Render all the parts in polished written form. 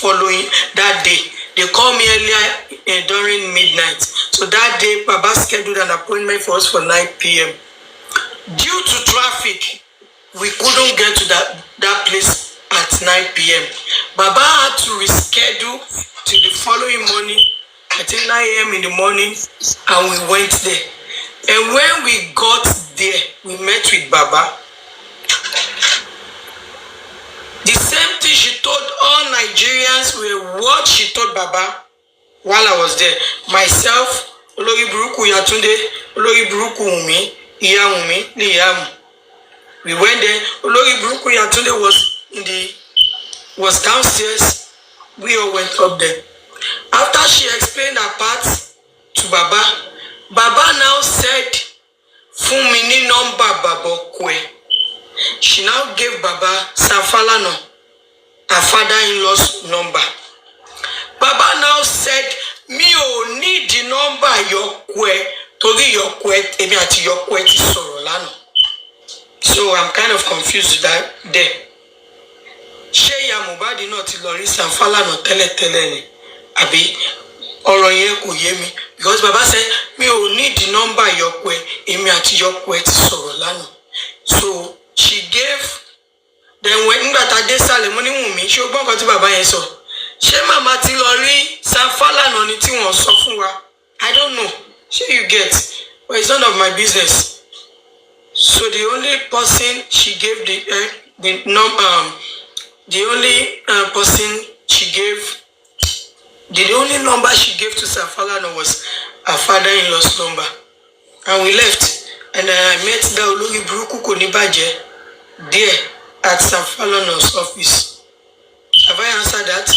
following that day. They called me earlier during midnight. So that day, Baba scheduled an appointment for us for 9 p.m. Due to traffic, we couldn't get to that place at 9 p.m. Baba had to reschedule to the following morning, I think 9 a.m. in the morning, and we went there. And when we got there, we met with Baba. The same thing she told all Nigerians were what she told Baba while I was there. Myself, Olori Buruku Yatunde, Olori Buruku Wunmi, Iya Wunmi, Liam. We went there. Olori Buruku Yatunde was downstairs. We all went up there. After she explained her part to Baba, Baba now said, "Fún mi ní number Baba Kwe." She now gave Baba Safalano, her father-in-law's number. Baba now said, "Mi ò need the number Yokwe, torí Yokwe, èmi àti Yokwe ti sọ̀rọ̀ lánàá." So I'm kind of confused that day. Ṣé ìyá Mohbad náà ti lọ rí Safalano tẹ́lẹ̀tẹ́lẹ̀ ni? Àbí ọ̀rọ̀ yẹn kò yé mi. Because Baba said, "Mi ò need the number Yokwe, èmi àti Yokwe ti sọ̀rọ̀ lánàá." So she gave. Then when nígbà tá dé sálẹ̀ mo ní Wùnmí, ṣé o gbọ́ nǹkan tí bàbá yẹn sọ? Ṣé màmá ti lọ rí Safalano ni tí wọ́n sọ fún wa? I don't know. Ṣé you get? But it's none of my business. So the only person she gave the only number she gave to Safalano was her father-in-law's number. And we left. And I met the Olori Buruku Konibaje there at Safalano's office. Have I answered that?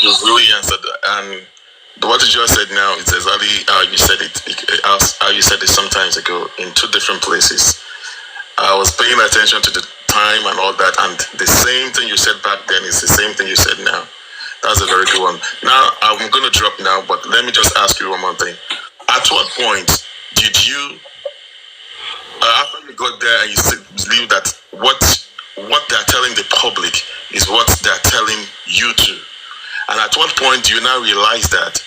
You've really answered that. And what you just said now is exactly how you said it. How you said it some time ago in two different places. I was paying attention to the time and all that, and the same thing you said back then is the same thing you said now. That's a very good one. Now I'm going to drop now, but let me just ask you one more thing. At what point did you, after you got there, and you believe that what they're telling the public is what they're telling you to? And at what point do you now realize that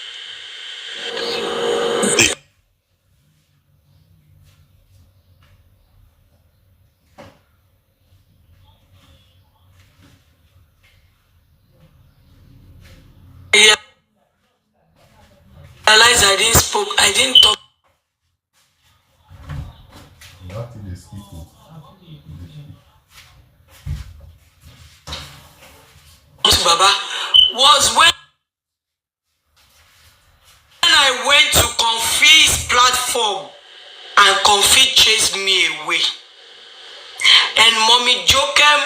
I realized I didn't talk to Baba was when I went to Confi's platform and Confi chased me away. And Mommy Jokem,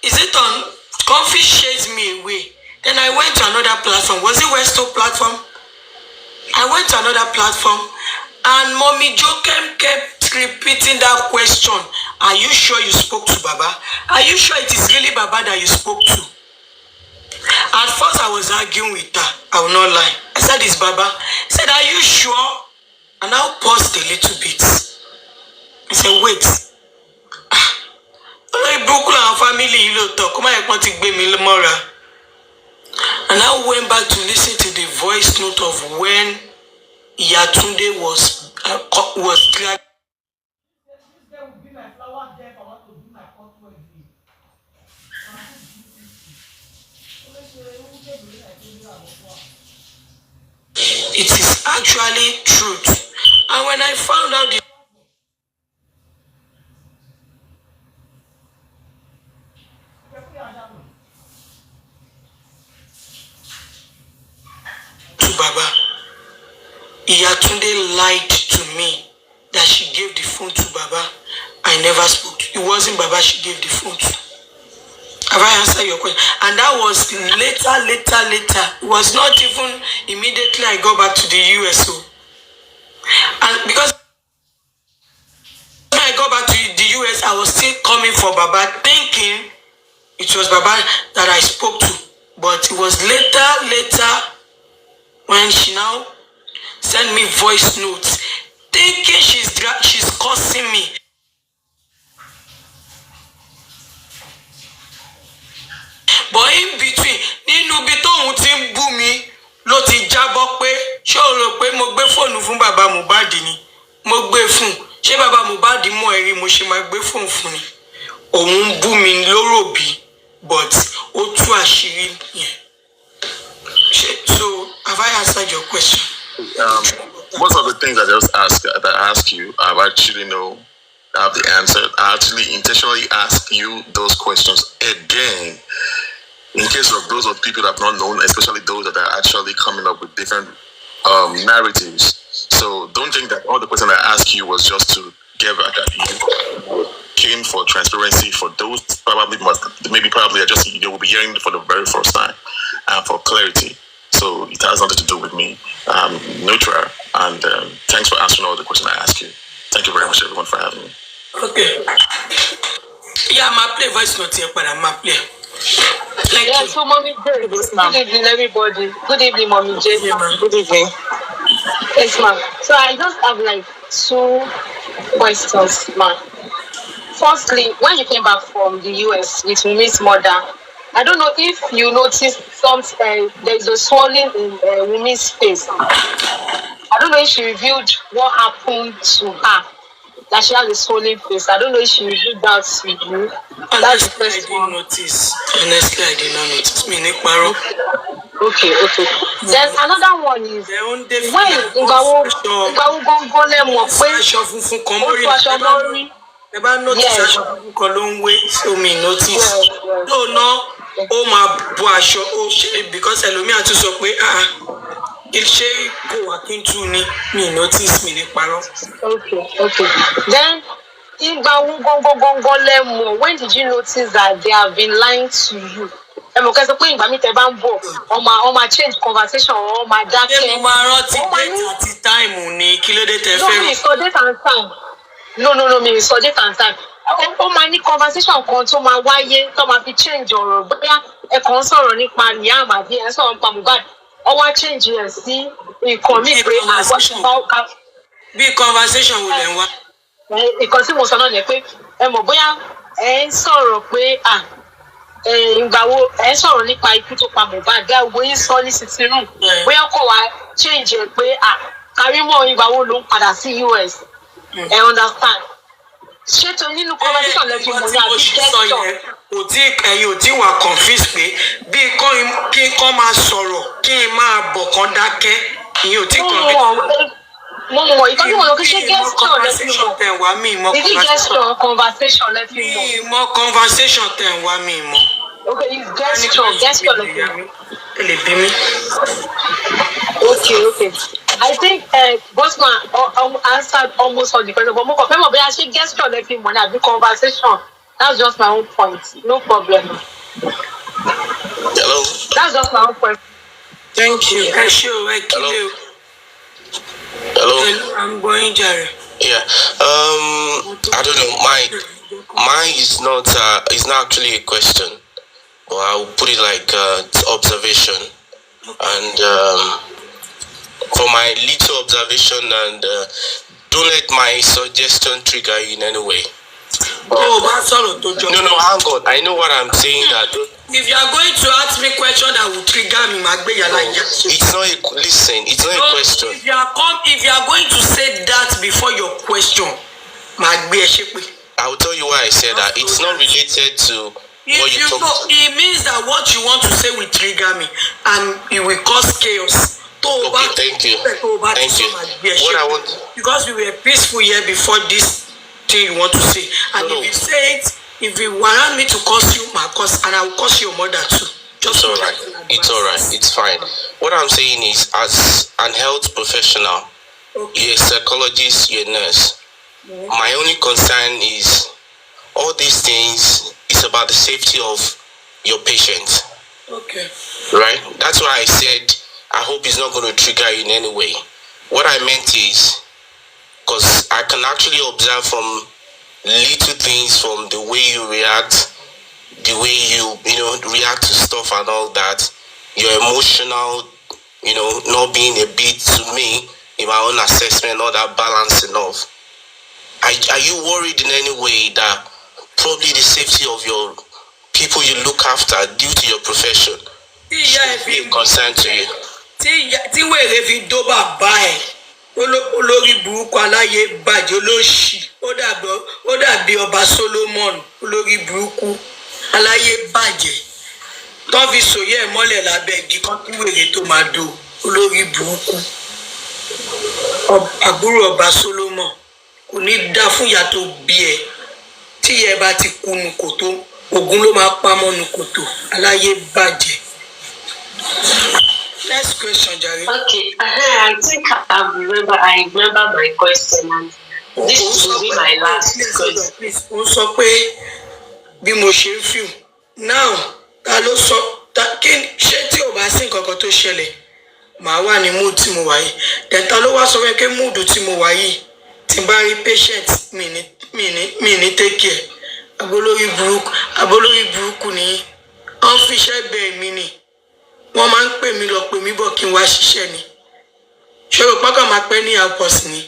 is it on? Confi chased me away. Then I went to another platform. Was it Westo platform? I went to another platform and Mommy Jokem kept repeating that question. Are you sure you spoke to Baba? Are you sure it is really Baba that you spoke to? At first I was arguing with her. I will not lie. I said, "It's Baba." I said, "Are you sure?" And I paused a little bit. I said, "Wait. And I went back to listen to the voice note of when Yatunde was glad. It is actually truth. And when I found out to Baba, Yatunde lied to me that she gave the phone to Baba. I never spoke. It wasn't Baba she gave the phone to. Have I answered your question? And that was later. It was not even immediately I got back to the USO. And because when I got back to the US, I was still coming for Baba, thinking it was Baba that I spoke to. But it was later when she now sent me voice notes, thinking she's cursing me. But in between fóònù fún bàbá Mohbad ni mo gbé fún ṣé bàbá Mohbad mọ̀ ẹ̀rí mo ṣe máa gbé fóònù fún ni òun bú mi lóró bí but ó tú àṣírí yẹn. So have I answered your question? Most of the things I just ask you, I've actually know I have the answer. I actually intentionally ask you those questions again in case of those of people that have not known, especially those that are actually coming up with different narratives. So don't think that all the questions I asked you was just to get back at you. Came for transparency for those probably are just they will be hearing for the very first time and for clarity. So it has nothing to do with me. Neutral. And thanks for answering all the questions I asked you. Thank you very much, everyone, for having me. Okay. Yeah, my play voice not here, but I'm play. Thank you. So Mommy J, good evening, everybody. Good evening, Mommy J. Yeah, ma'am. Good evening. Yes, ma'am. So I just have like 2 questions, ma'am. Firstly, when you came back from the US with Wunmi's mother, I don't know if you noticed there's a swelling in Wunmi's face. I don't know if she revealed what happened to her, that she has a swollen face. I don't know if she revealed that to you. That's the first one. Honestly, I did not notice. Me, Nick Barrow. Okay. Then another one is when never notice aṣọ funfun kan ló ń wé so me notice no ó máa bu aṣọ ó ṣe because ẹlòmíà tún sọ pé ṣé kò wá kí n tú ni me notice mi ní parọ́. Okay. Then when did you notice that they have been lying to you? Because the point about me te ban bo on my change conversation on my dákẹ́. Ṣé mo máa rántí date àti time ni kí ló dé tẹ́ fẹ́? No, it's for date and time. No, me it's for date and time. Ó máa ní conversation kan tó máa wáyé tó máa fi change ọ̀rọ̀ bóyá ẹ kàn sọ̀rọ̀ nípa Liam àbí ẹ sọ̀rọ̀ nípa Mohbad. Ó wá change ẹ̀ sí nǹkan mi pé bí conversation wo lẹ ń wá. Nǹkan tí mo sọ náà ni pé ẹ mọ̀ bóyá ẹ ń sọ̀rọ̀ pé ìgbà wo ẹ ń sọ̀rọ̀ nípa ikú tó pa Mohbad bí àwọn yín sọ ní sitting room bóyá kò wá change ẹ̀ pé Karimo ìgbà wo ló ń padà sí US ẹ understand ṣé tó nínú conversation lẹ fi mọ̀ ní àbí gesture. Ẹ̀yin ò tí wà confuse pé bí kí n kọ́ máa sọ̀rọ̀ kí n máa bọ̀ kán dákẹ́ ìyẹn ò tí confuse. Mo mọ̀ ìtọ́jú wọn ló kí ṣe gesture lẹ fi mọ̀ ìdí gesture conversation lẹ fi mọ̀. Mi mọ̀ conversation tẹ̀ ń wá mi mọ̀. Okay, it's gesture lẹ fi mọ̀. Ẹ lè bí mi. Okay. I think Bossman answered almost all the questions, but more confirm I should gesture let him money have conversation. That's just my own point. No problem. Hello. That's just my own point. Thank you. Hello. I'm going, Jerry. Yeah. I don't know. Mine is not actually a question, but I'll put it like observation. And for my little observation, and don't let my suggestion trigger you in any way. No, hang on. I know what I'm saying. That if you are going to ask me question that will trigger me, it's not a question. If you are going to say that before your question, I will tell you why I said that. It's not related to what you talk. It means that what you want to say will trigger me, and it will cause chaos. Okay, thank you. What I want, because we were peaceful here before this thing you want to say, and if you say it, if you want me to curse you, my curse, and I will curse your mother too. It's all right. It's fine. What I'm saying is, as an health professional, you're a psychologist, you're a nurse. My only concern is all these things is about the safety of your patient. Okay. Right. That's why I said, I hope it's not going to trigger you in any way. What I meant is, because I can actually observe from little things, from the way you react, the way you react to stuff and all that, your emotional, not being a bit to me, in my own assessment, not that balanced enough. Are you worried in any way that probably the safety of your people you look after due to your profession should be a concern to you? Tí wèrè fi dó bàbá ẹ̀ ó olórí burúkú aláyé bàjẹ́ olóṣì ó dàbí ọba Solomon olórí burúkú aláyé bàjẹ́ tó fi sòye ẹ̀ mọ́lẹ̀ lábẹ́ igi kan kí wèrè tó máa do olórí burúkú àbúrò ọba Solomon kò ní dá fún ìyá tó bí ẹ tí ìyá ẹ bá ti kunu kòtó Ògún ló máa pa mọ́nu kòtò aláyé bàjẹ́. Next question, Jerry. Okay, I think I remember my question, and this will be my last question. Please, ó sọ pé bí mo ṣe ń feel now ta ló sọ kí ṣé tí ò bá sí nǹkan kan tó ṣẹlẹ̀ màá wà ní mood tí mo wà yìí then ta ló wá sọ pé mood tí mo wà yìí tí n bá rí patient mi ní take care abolórí burúkú ni wọ́n fi iṣẹ́ bẹ́ẹ̀ mi ni wọ́n máa ń pè mí lọ pè mí bọ̀ kí n wá ṣiṣẹ́ ni ṣòro pákà máa pẹ́ ní àpọ̀sí ni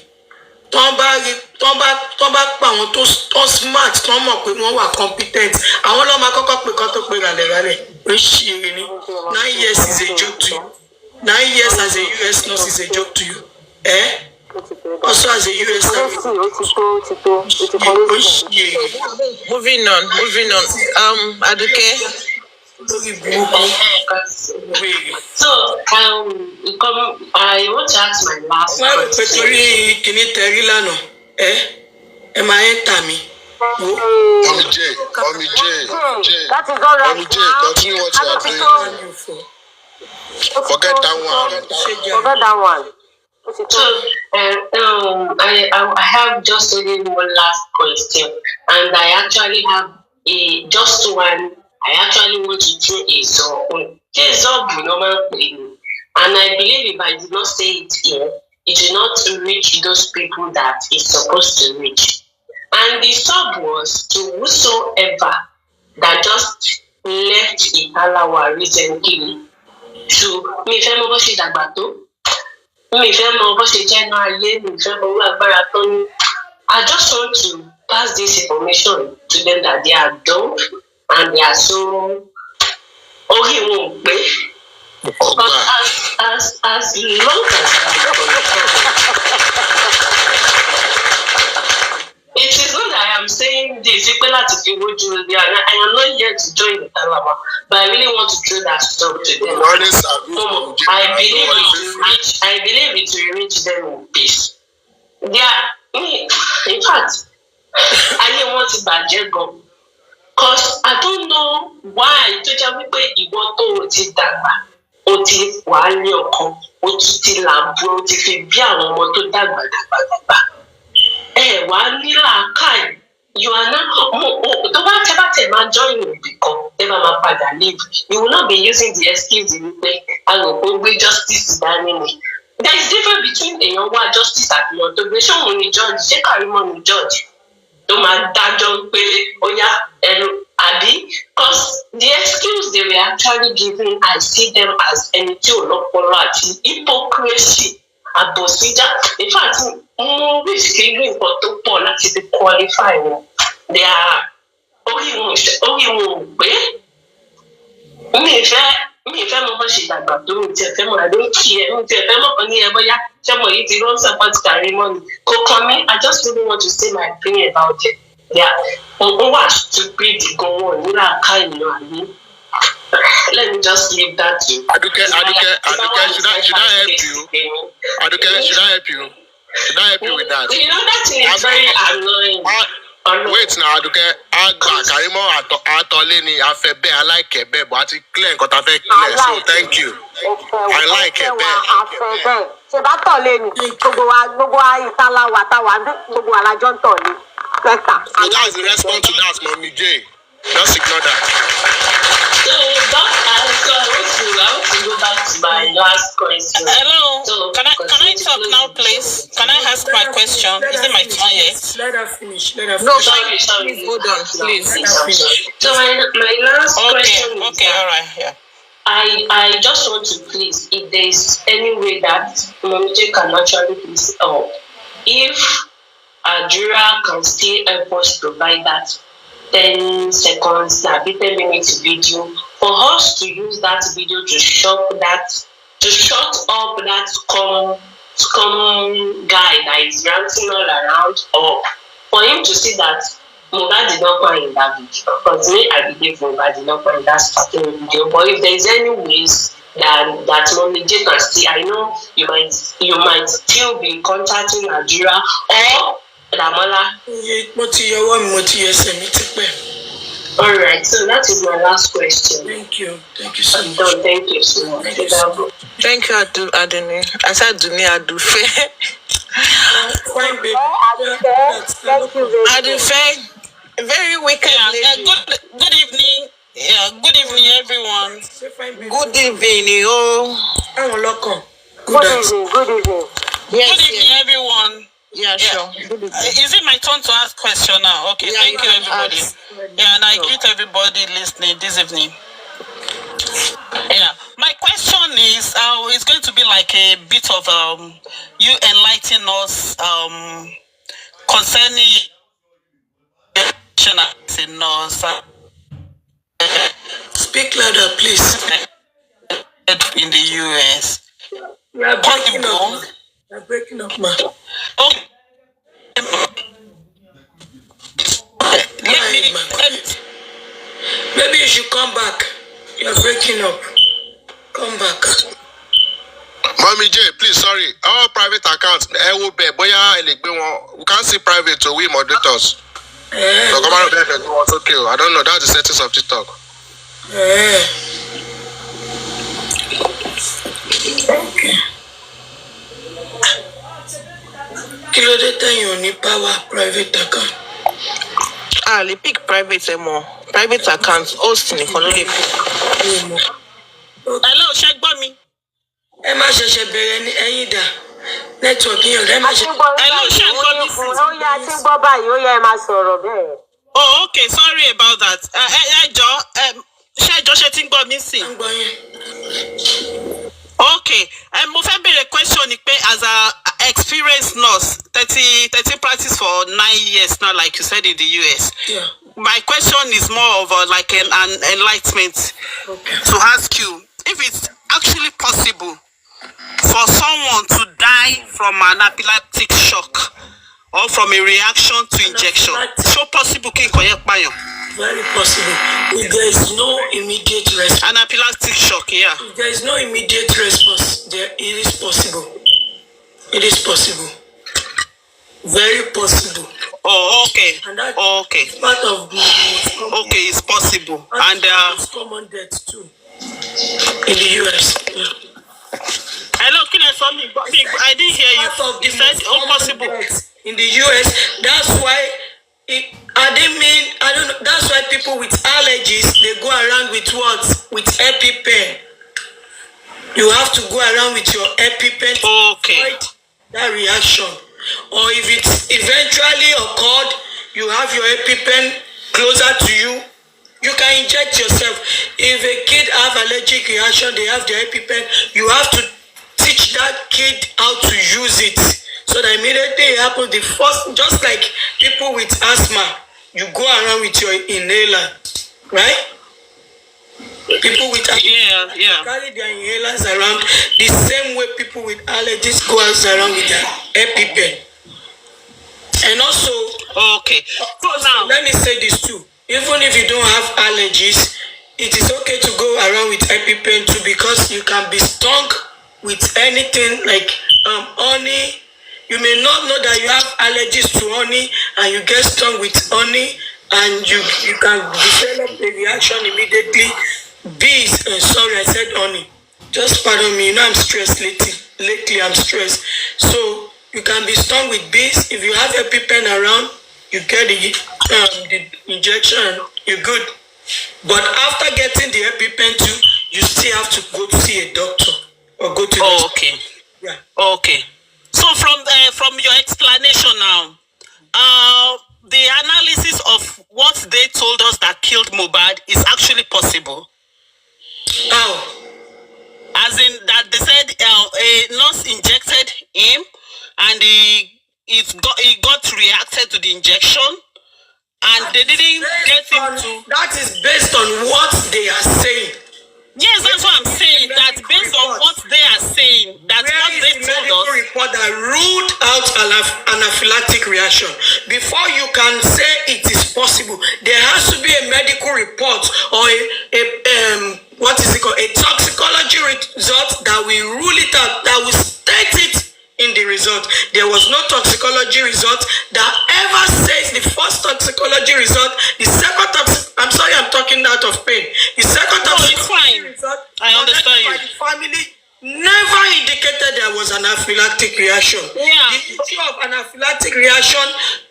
tọ́ bá pa àwọn tó smart tọ́ mọ̀ pé wọ́n wà competent àwọn ló máa kọ́kọ́ pè kọ́ tó pè ràlẹ̀ràlẹ̀ ó ṣì èrè ni 9 years is a joke to you 9 years as a US nurse is a joke to you also as a US nurse ó ṣì èrè. Moving on. Aduke. So, I want to ask my last question. Torí kìíní tẹ̀rí lánàá, ẹ máa ń tà mí. Mommy J, that is all right. Mommy J, continue what you are doing. Forget that one. Forget that one. So, I have just only one last question, and I actually have just one. I actually want to throw a song. And I believe if I did not say it here, it will not reach those people that it's supposed to reach. And the sub was to whosoever that just left Italawa recently to me fẹ́ mọ̀ bó ṣe dàgbà tó, mi fẹ́ mọ̀ bó ṣe jẹ́ náà ayé, mi fẹ́ mọ̀ wíwá agbára tó ní. I just want to pass this information to them that they are dumb and they are so orí wọn ò pé. But as long as it is not that I am saying this, I am not here to join the Talaba, but I really want to throw that stuff to them. I believe it will reach them in peace. In fact, I didn't want to bàjẹ́ gan. Because I don't know why tó jẹ́ wípé ìwọ tó o ti dàgbà, o ti wà ní ọkàn, o ti làbúrò, o ti fi bí àwọn ọmọ tó dàgbà. Wà á ní làákàyè. You are not tó bá tẹ́ máa join ìbì kan, tẹ́ bá máa padà leave. You will not be using the excuse wípé àgbẹ̀kọ́ gbé justice dání ni. There is difference between èèyàn wá justice àti èèyàn tó gbé. Ṣé òun ni judge? Ṣé Karimo ni judge? To my dájọ́ pé ó yá ẹnu àbí because the excuse they were actually giving I see them as ẹni tí ò lọ́pọlọ àti hypocrisy àbòsíjà in fact mo wish kí irú nǹkan tó pọ̀ láti fi qualify wọn they are orí wọn ò pé mi ìfẹ́ mọ bó ṣe dàgbà tó mi tiẹ̀ fẹ́ mọ àdó kí ẹ mi tiẹ̀ fẹ́ mọ̀ kan ní ẹ bóyá ṣé mo yìí ti rán support Karimo ni kò kàn mí I just really want to say my opinion about it. Ó wà stupid gan wọn nílà ká ìlú àyè. Let me just leave that to you. Aduke, should I help you? Aduke, should I help you? Should I help you with that? You know that thing is very annoying. Wait now, Aduke. Karimo àtọ̀lé ni a fẹ́ bẹ́ẹ̀, I like it bẹ́ẹ̀, but a ti clear nǹkan tá fẹ́ clear, so thank you. I like it bẹ́ẹ̀. Ṣé bá tọ̀lé ni gbogbo wa Ìtàláwà táwa gbogbo alájọ́ ń tọ̀lé. So that's the response to that, Mommy J. Just ignore that. So I want to go back to my last question. Hello. So, can I talk now, please? Can I ask my question? Is it my turn yet? Let her finish. No, sorry. Please hold on, please. So my last question is okay, all right, yeah. I just want to please, if there is any way that Momije can actually please help, if Adura can still help us provide that 10 seconds, 10 minutes video for us to use that video to shut up that common guy that is ranting all around, or for him to see that Mohbad did not come in that video. Because me, I believe Mohbad did not come in that starting video. But if there is any ways that Mommy J can see, I know you might still be contacting Nigeria or Damola. Alright, so that is my last question. Thank you so much. No, thank you so much. Thank you, Aduni. I said Aduni Adufe. Fine, baby. Thank you very much. Adufe, very wicked lady. Good evening. Yeah, good evening, everyone. Good evening, oh. Good evening. Yes, Good evening, everyone. Yeah, sure. Good evening. Is it my turn to ask question now? Okay, Yeah, thank you, everybody. ask. Yeah, and I greet everybody listening this evening. Yeah, my question is, it's going to be like a bit of you enlighten us concerning in us. Speak louder, please. In the US. You are breaking up. You are breaking up, ma. Okay. Maybe you should come back. You are breaking up. Come back. Mommy J, please, sorry. Our private account, we can't see private, so we moderators. So come on, okay. I don't know. That's the settings of TikTok. Okay. Kilo de time you need power private account. They pick private more. Private accounts, hosting economic. Hello, check by me. Ẹ má ṣẹ̀ṣẹ̀ bẹ̀rẹ̀ ní ẹ̀yìn dà. Network yẹn ọ̀dẹ́ má ṣe. Hello, check by me. Ó yá, tí ń gbọ́ báyìí, ó yá ẹ máa sọ̀rọ̀ bẹ́ẹ̀. Oh, okay. Sorry about that. Ṣé tí ń gbọ́ mi sí? Ń gbọ́ yẹn. Okay. Mo fẹ́ béèrè question ni pé as a experienced nurse, 30 practice for 9 years now, like you said in the US. Yeah. My question is more of like an enlightenment to ask you if it's actually possible for someone to die from an anaphylactic shock or from a reaction to injection. So possible, very possible. If there is no immediate response. Anaphylactic shock, yeah. If there is no immediate response, it is possible. It is possible. Very possible. Oh, okay. And that okay. is part of the most common. Okay, it's possible. And most common death too. In the US. Yeah. Hello, can I saw me? I didn't hear you. You said possible. In the US, that's why I don't know, that's why people with allergies, they go around with what? With EpiPen. You have to go around with your EpiPen to avoid that reaction. Or if it eventually occurred, you have your EpiPen closer to you. You can inject yourself. If a kid have allergic reaction, they have their EpiPen. You have to teach that kid how to use it. So that immediately it happens, the first, just like people with asthma, you go around with your inhaler, right? People with asthma carry their inhalers around the same way people with allergies go around with their EpiPen. And also, so now let me say this too. Even if you don't have allergies, it is okay to go around with EpiPen too, because you can be stung with anything like honey. You may not know that you have allergies to honey, and you get stung with honey, and you can develop a reaction immediately. Bees, sorry, I said honey. Just pardon me. You know I'm stressed lately. Lately I'm stressed. So you can be stung with bees. If you have EpiPen around, you get the injection, you're good. But after getting the EpiPen too, you still have to go to see a doctor or go to. Oh, okay. Yeah. Okay. So from your explanation now, the analysis of what they told us that killed Mohbad is actually possible. How? As in that they said a nurse injected him, and he got reacted to the injection, and they didn't get him to. That is based on what they are saying. Yes, that's what I'm saying. That based on what they are saying, that's what they told medical us. report that ruled out anaphylactic reaction. Before you can say it is possible, there has to be a medical report or what is it called? A toxicology result that will rule it out, that will state it in the result. There was no toxicology result that ever says the first toxicology result, the second I'm sorry, I'm talking out of pain. The second toxicology result, I understand you. By the family never indicated there was an anaphylactic reaction. Yeah. The issue of anaphylactic reaction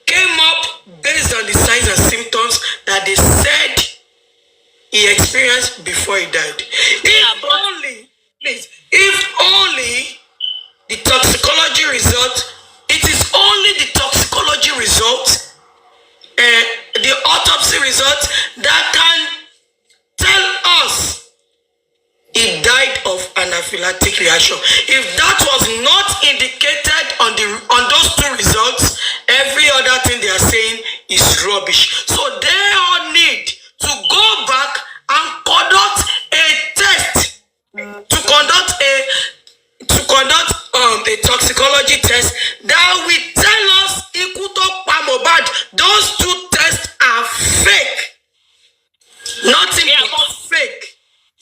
came up based on the signs and symptoms that they said he experienced before he died. If only the toxicology result, it is only the toxicology result, the autopsy result that can tell us he died of anaphylactic reaction. If that was not indicated on those two results, every other thing they are saying is rubbish. So they all need to go back and conduct a test, to conduct a toxicology test that will tell us Ikuto Pamobad. Those two tests are fake. Nothing but fake.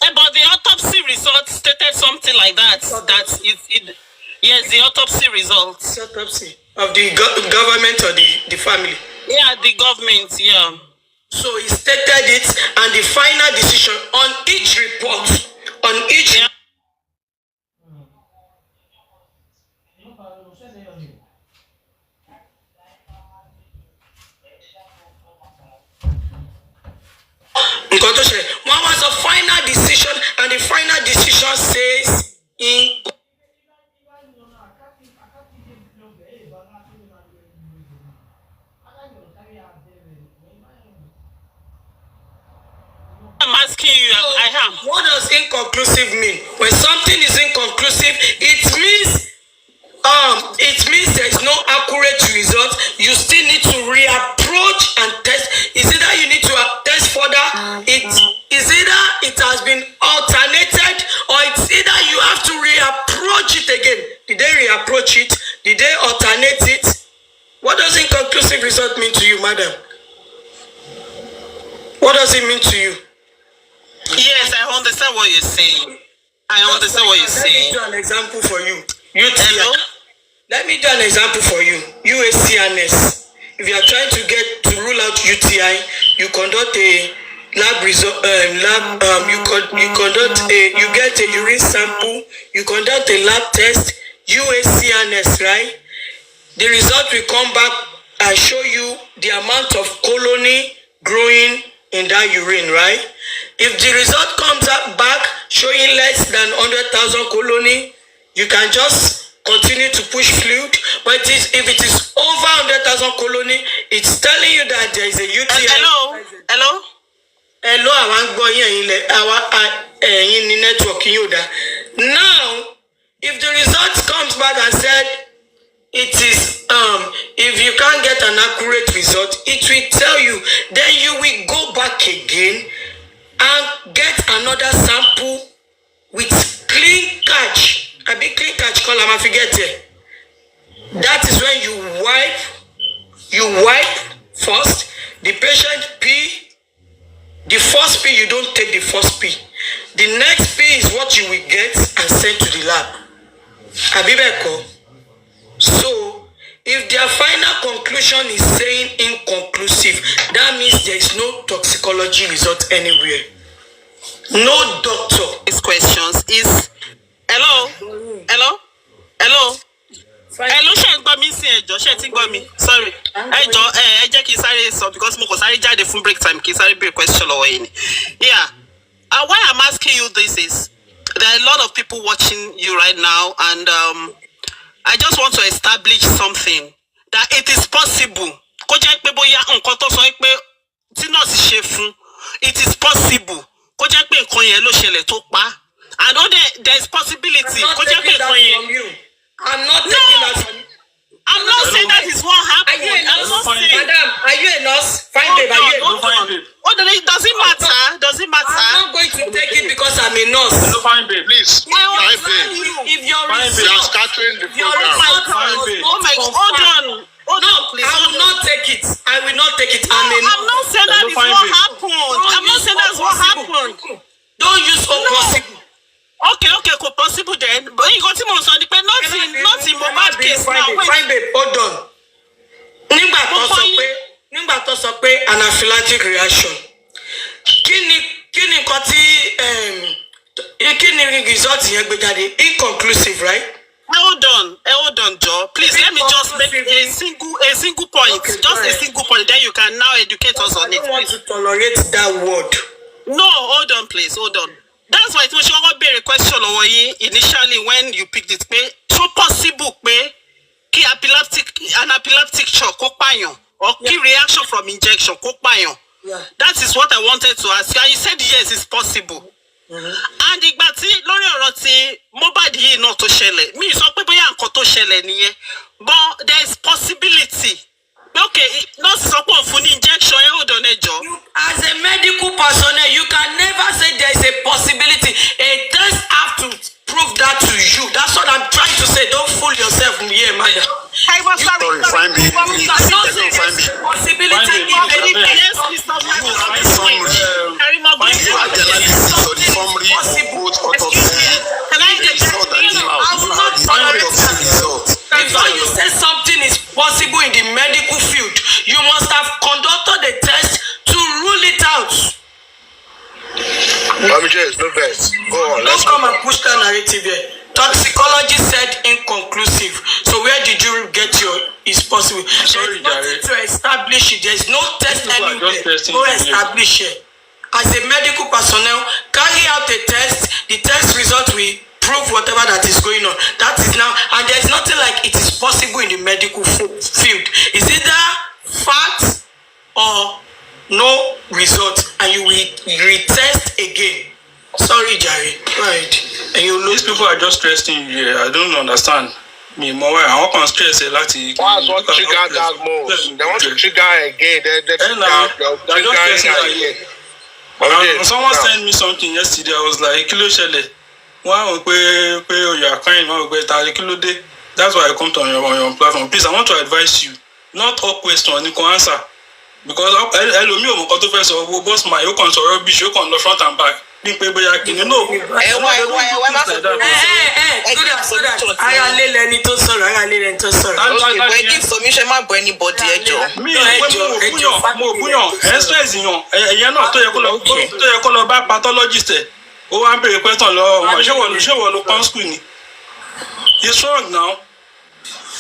But the autopsy result stated something like that. Yes, the autopsy results. Autopsy of the government or the family. Yeah, the government, yeah. So he stated it, and the final decision on each report, Yeah. nǹkan tó ṣẹlẹ̀ wọ́n wá sọ final decision, and the final decision says in. I'm asking you, I am. What does inconclusive mean? When something is inconclusive, it means there is no accurate result. You still need to reapproach and test. Is either you need to test further, it is either it has been alternated, or it's either you have to reapproach it again. Did they reapproach it? Did they alternate it? What does inconclusive result mean to you, madam? What does it mean to you? Yes, I understand what you're saying. I understand what you're saying. Let me do an example for you. Hello? Let me do an example for you. UACNS. If you are trying to rule out UTI, you conduct a lab result. You get a urine sample. You conduct a lab test. UACNS, right? The result will come back and show you the amount of colony growing in that urine, right? If the result comes back showing less than 100,000 colony, you can just continue to push fluid. But if it is over 100,000 colony, it's telling you that there is a UTI. Hello? Now, if the result comes back and said it is if you can't get an accurate result, it will tell you. Then you will go back again and get another sample with clean catch. A big clean catch column, I forget it. That is when you wipe first. The patient pee. The first pee, you don't take the first pee. The next pee is what you will get and send to the lab. Abibeko. So, if their final conclusion is saying inconclusive, that means there is no toxicology result anywhere. No doctor. These questions is hello? Hello, ṣé ń gbọ́ mi sí ẹjọ́, ṣé ti gbọ́ mi? Sorry. Ẹjọ́ ẹ jẹ́ kí n sáré sọ because mo kò sáré jáde fún break time kí n sáré béèrè question lọ́wọ́ yìí ni. Yeah. Why I'm asking you this is there are a lot of people watching you right now, and I just want to establish something that it is possible. Kó jẹ́ pé bóyá nǹkan tó sọ pé tí nọ́ọ̀sì ṣe fún, it is possible. Kó jẹ́ pé nǹkan yẹn ló ṣẹlẹ̀ tó pa. I know there is possibility. Kó jẹ́ pé nǹkan yẹn. I'm not taking that from you. I'm not saying that is what happened. Are you a nurse? Saying, Madam, are you a nurse? Fine babe, are you a nurse? does it matter? Does it matter? I'm not going to take it because I'm I'm a nurse. Hello, fine babe. Please. Fine babe. If your You are scattering the program. Hold on, please. I will not take it. I will not take it. No, I'm not saying that is what happened. I'm not saying that's what happened. Don't use possible. Okay, could possible then. But you got him on Sunday, but not in Mohbad case now. Fine babe, hold on. Nígbà tó sọ pé anaphylactic reaction. Kí ni nǹkan tí result yẹn gbé jáde? Inconclusive, right? Hold on, Joe. Please let me just make a single point. Okay, just a single point. Then you can now educate us on it. I don't want to tolerate that word. No, hold on, please. Hold on. That's why it was your very question initially when you picked it. So possible kí anaphylactic shock kó pààyàn or key reaction from injection kó pààyàn. That is what I wanted to ask you. And you said yes, it's possible. And ìgbà tí lórí ọ̀rọ̀ tí Mohbad yìí náà tó ṣẹlẹ̀ mi sọ pé bóyá nǹkan tó ṣẹlẹ̀ nìyẹn but there is possibility okay nurse sọ pé òun fún ní injection hold on ẹjọ́. As a medical personnel you can never say there is a possibility. A test have to prove that to you. That's what I'm trying to say. Don't fool yourself here, madam. Sorry, fine babe. Possibility. Yes, Mr. Karimo, can I get before you say something is possible in the medical field, you must have conducted the test to rule it out. No verse. Go on. Don't come and push that narrative here. Toxicology said inconclusive. So where did you get your is possible? Sorry, There's nothing to establish it. There's no test anywhere to establish it. As a medical personnel, carry out a test. The test result will prove whatever that is going on. That is now, and there's nothing like it is possible in the medical field. Is either fact or no result, and you will retest again. Sorry, Jerry. Right. And you these people are just stressing you here. I don't understand. Me more. I want to stress a lot. They want to trigger that more. They want to trigger again. They're triggering again. Someone sent me something yesterday. I was like, "Kilo shele." One you are crying. That's why I come to on your platform. Please, I want to advise you. Not all questions you can answer because hello me o to first of boss my you can sorrow rubbish you can front and back. No. Good. I lele ni tó sọ̀rọ̀. Okay, but give submission má bọ anybody ẹjọ́. Mi mo buyan stress yan ẹ̀yẹn náà tó yẹ kó lọ bá pathologist ẹ̀ ó wá ń béèrè question lọ ṣé wọ́n ló pọ́n school ni. He's wrong now.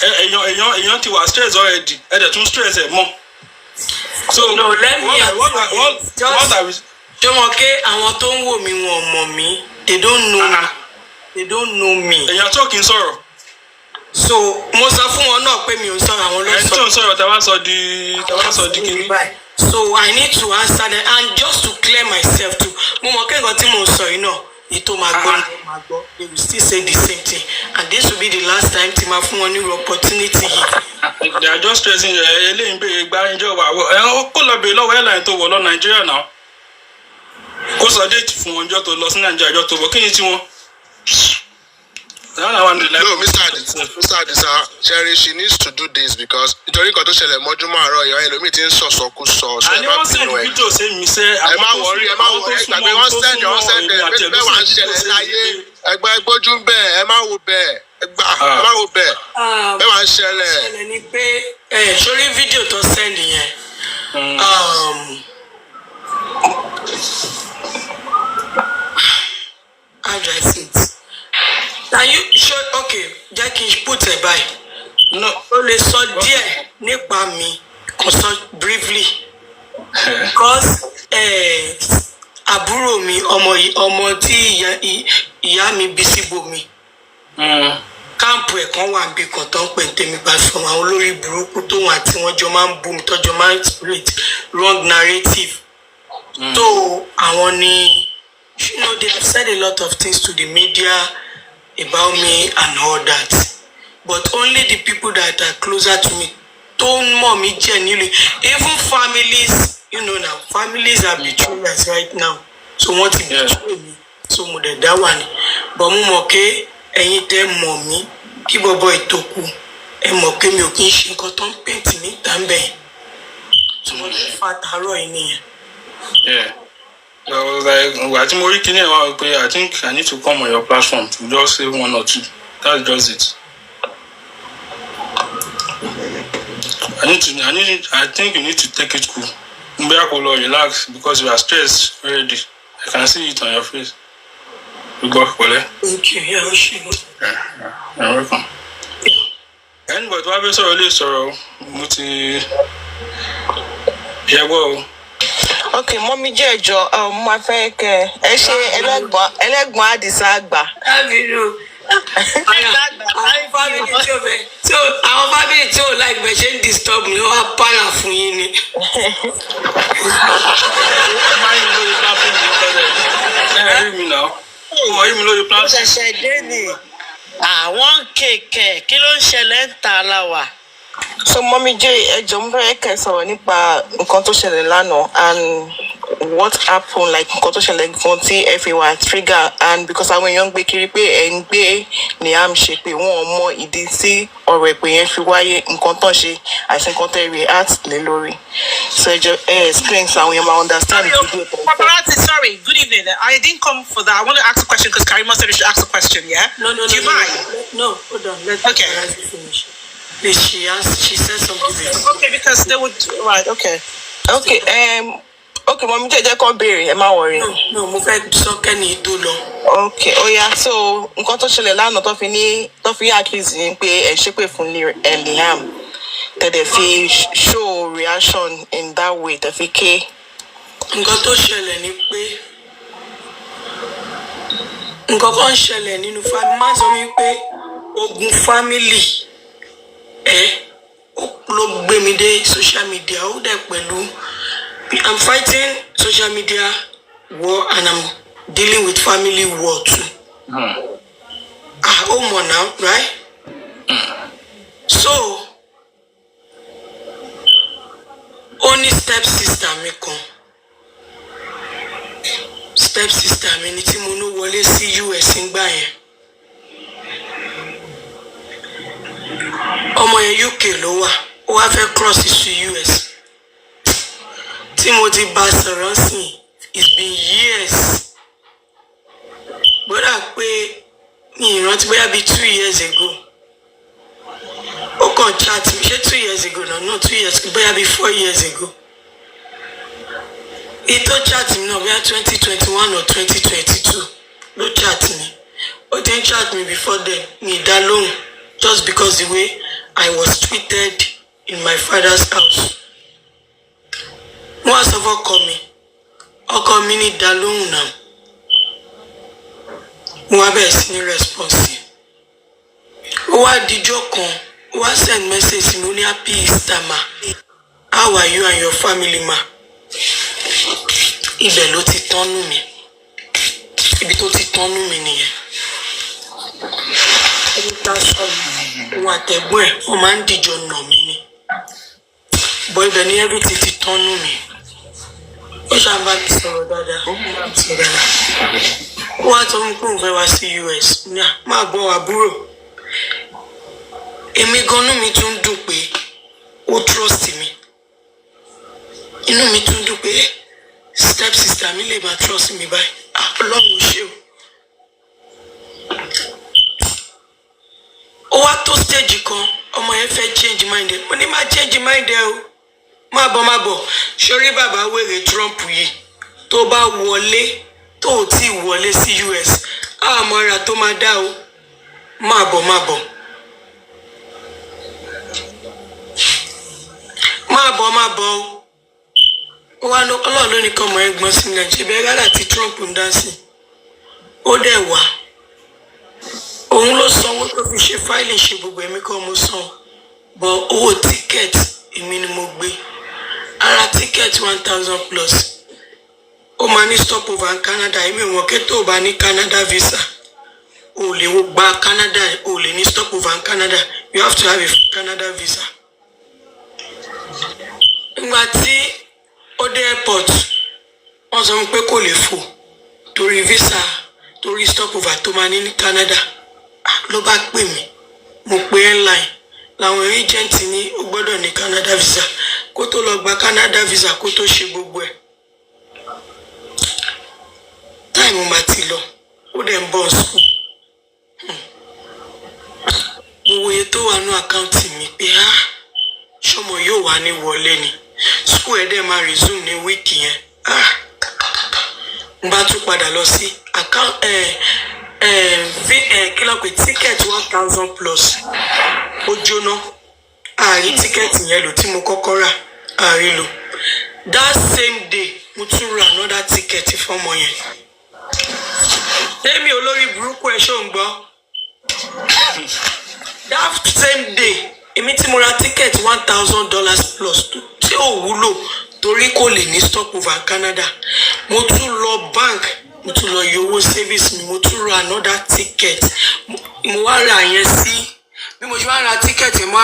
Èèyàn ti wà stress already ẹ̀dẹ̀ tún stress ẹ̀ mọ́. So no, let me what I was Jomoke, àwọn tó ń wò mí wọn mọ̀ mí. They don't know me. They don't know me. Èèyàn tó kì í sọ̀rọ̀. So mo sọ fún wọn náà pé mi ò sọ̀rọ̀ àwọn ló sọ. Ẹni tó ń sọ̀rọ̀ tàwa sọ di kìíní. So I need to answer them and just to clear myself too. Mo mọ̀ kẹ́kọ̀ọ́ tí mo sọ yìí náà ìtò máa gbọ́. They will still say the same thing and this will be the last time tí máa fún wọn ní opportunity yìí. They are just stressing eléyìí bèrè gbáyìnjọ́ wà wọ́ kó lọ bèrè lọ́wọ́ airline tó wọ̀ lọ Nàìjíríà náà. Kó sọ déètì fún wọn ọjọ́ tó lọ sí Nàìjíríà ọjọ́ tó bọ̀ kí ni tí wọ́n. No, Mr. Adisa, Sherry, she needs to do this because nítorí nǹkan tó ṣẹlẹ̀ mọ́júmọ́ àárọ̀ ìyá ẹlòmíì ti ń sọ̀sọ̀kúsọ. Àní wọ́n send fídíò sí mi sẹ́. Ẹ má wọrí ẹgbàgbé wọ́n send bẹ́ẹ̀ wà ń ṣẹlẹ̀ láyé ẹgbẹ́ gbójú bẹ́ẹ̀ ẹ má wo bẹ́ẹ̀ ẹ má wo bẹ́ẹ̀ bẹ́ẹ̀ wà ń ṣẹlẹ̀. Ṣẹlẹ̀ ni pé sórí fídíò tó send yẹn. How do I say it? Now you show okay, jẹ́ kí n put it by. No, o lè sọ díẹ̀ nípa mi, kò sọ briefly. Because àbúrò mi ọmọ tí ìyá mi bí síbò mi. Káàmpù ẹ̀ kan wà níbi kan tó ń pè tèmi bá fún àwọn olórí burúkú tó wà tí wọ́n jọ máa ń boom tọ́jọ́ máa ń spread wrong narrative. So àwọn ni you know they have said a lot of things to the media about me and all that, but only the people that are closer to me don't know me genuinely. Even families, you know now, families are betrayers right now. So what if betray me? So dá wà ní bọ́ mo mọ̀ pé ẹ̀yin tẹ́ mọ̀ mí kí bọ́bọ́ ìtòkù ẹ mọ̀ pé mi ò kí ń ṣe nǹkan tó ń pèntì níta ń bẹ̀yìn tí mo lè fa àtàárọ̀ yìí nìyẹn. Yeah. I was like, I think I think I need to come on your platform to just say one or two. That's just it. I think you need to take it cool. Relax because you are stressed already. I can see it on your face. You go for it. Thank you. Yeah, You're welcome. Anybody who has already sorrow, Okay, mommy Jejo, my fake, ẹ ṣe ẹlẹ́gbọ̀n Àdìsá àgbà. Àwọn family tí ò like bẹ̀ ṣe ń disturb mi wá para fún yín ni. Ó ṣẹ̀ṣẹ̀ dé ni. Àwọn kèkè kí ló ń ṣẹlẹ̀ ń ta láwà. So mommy J, ẹjọ́ mo fẹ́ kẹ́ sọ̀rọ̀ nípa nǹkan tó ṣẹlẹ̀ lánàá and what happened, like nǹkan tó ṣẹlẹ̀ gan tí everyone trigger, and because àwọn èèyàn ń gbé kiri pé ẹ̀ ń gbé Liam ṣe pé wọ́n mọ ìdí tí ọ̀rọ̀ ìpè yẹn fi wáyé, nǹkan tó ṣe àti nǹkan tẹ́ react lé lórí. So ẹjọ́ explain so àwọn èèyàn máa understand the video. Paparazzi, sorry, good evening. I didn't come for that. I want to ask a question because Karimo said we should ask a question, yeah? No. Do you mind? No, hold on. Let Paparazzi finish. Please, she said something. Okay, because they would, right, okay. Okay, okay, mommy J kàn béèrè, ẹ má worry. No, mo fẹ́ sọ kẹ́ni tó lọ. Okay, yeah, so nǹkan tó ṣẹlẹ̀ lánàá tó fi accuse yín pé ẹ ṣépè fún Liam. Tẹ̀dẹ̀ fi show reaction in that way, tẹ̀ fi ké. Nǹkan tó ṣẹlẹ̀ ni pé nǹkan kan ṣẹlẹ̀ nínú family. Má sọ mi pé ogun family ló gbé mi dé social media ó dẹ̀ pẹ̀lú I'm fighting social media war and I'm dealing with family war too. Oh more now, right? So only step sister mi kan step sister mi ni tí mo ní wọlé sí US ńgbà yẹn. Ọmọ yẹn UK ló wà ó wá fẹ́ cross sí US. Tí mo ti bá sọ̀rọ̀ sí it's been years. Bọ́dà pé mi ìrántí bóyá bíi 2 years ago. Ó kàn chat mi ṣé 2 years ago no 2 years bóyá bíi 4 years ago. Ètò chat mi náà bóyá 2021 or 2022 ló chat mi. Ó ti ń chat mi before then mi dá lóhùn just because the way I was treated in my father's house. Wọ́n á sọ ọkọ mi ní dá lóhùn náà. Wọ́n á bẹ̀rẹ̀ sí ní response. Ó wá dijọ́ kan, ó wá send message mi ó ní happy Easter ma. How are you and your family ma? Ibẹ̀ ló ti tọ́nú mi. Ibi tó ti tọ́nú mi nìyẹn. Ẹni tá a sọ òun àtẹ̀gbọ́n ẹ̀ wọ́n máa ń dìjọ nà mí ni. Bọ́ ibẹ̀ ní everything ti tọ́nú mi. Ó ṣàǹbá mi sọ̀rọ̀ dáadáa. Ó wá sọ fún pé òun fẹ́ wá sí US. Máa bọ̀ àbúrò. Èmi gan-an mi tún dùn pé ó trust mi. Inú mi tún dùn pé step sister mi lè máa trust mi báyìí. Ọlọ́run ṣe o. Ó wá tó stage kan ọmọ yẹn fẹ́ change mind ẹ̀. Mo ní má change mind ẹ̀ o. Má bọ̀. Ṣorí bàbá wèrè Trump yìí tó bá wọlé tó ò tí wọlé sí US. Àmọ́ra tó máa dá o. Má bọ̀. Má bọ̀ o. Ó wá lọ Ọlọ́run ló ní kọ́ ọmọ ẹ̀gbọ́n sí Nàìjíríà rárá tí Trump ń dá sí. Ó dẹ̀ wá. Òun ló sanwó tó fi ṣe fáìlì ṣe gbogbo ẹ̀mí kan mo san. But owó ticket èmi ni mo gbé. Ara ticket 1,000 plus. Ó máa ní stopover in Canada. Èmi ò mọ̀ pé tó o bá ní Canada visa. O lè gba Canada, o lè ní stopover in Canada. You have to have a Canada visa. Ìgbà tí ó dé airport, wọ́n sọ pé kò lè fò torí visa torí stopover tó máa ní Canada ló bá pè mí mo pe airline làwọn agent ní ó gbọ́dọ̀ ní Canada visa kó tó lọ gba Canada visa kó tó ṣe gbogbo ẹ̀ time ma ti lọ ó dẹ̀ ń bọ̀ school mo wòye tó wà ní àkáǹtì mi pé ṣọmọ yóò wá ní wọlé ni school ẹ̀ dẹ̀ máa resume ní wíìkì yẹn n bá tún padà lọ sí kí ló pé ticket 1000 plus ó jóná ààrí ticket yẹn lò tí mo kọ́kọ́ rà ààrí lò that same day mo tún ra another ticket fọ́mọ yẹn èmi olórí burúkú ẹ̀ ṣó ń gbọ́ that same day èmi tí mo ra ticket $1000 plus tí ò wúlò torí kò lè ní stopover Canada mo tún lọ bank mo tún lọ yọ owó service mi mo tún ra another ticket mo wá ra yẹn sí bí mo ṣe wá ra ticket mo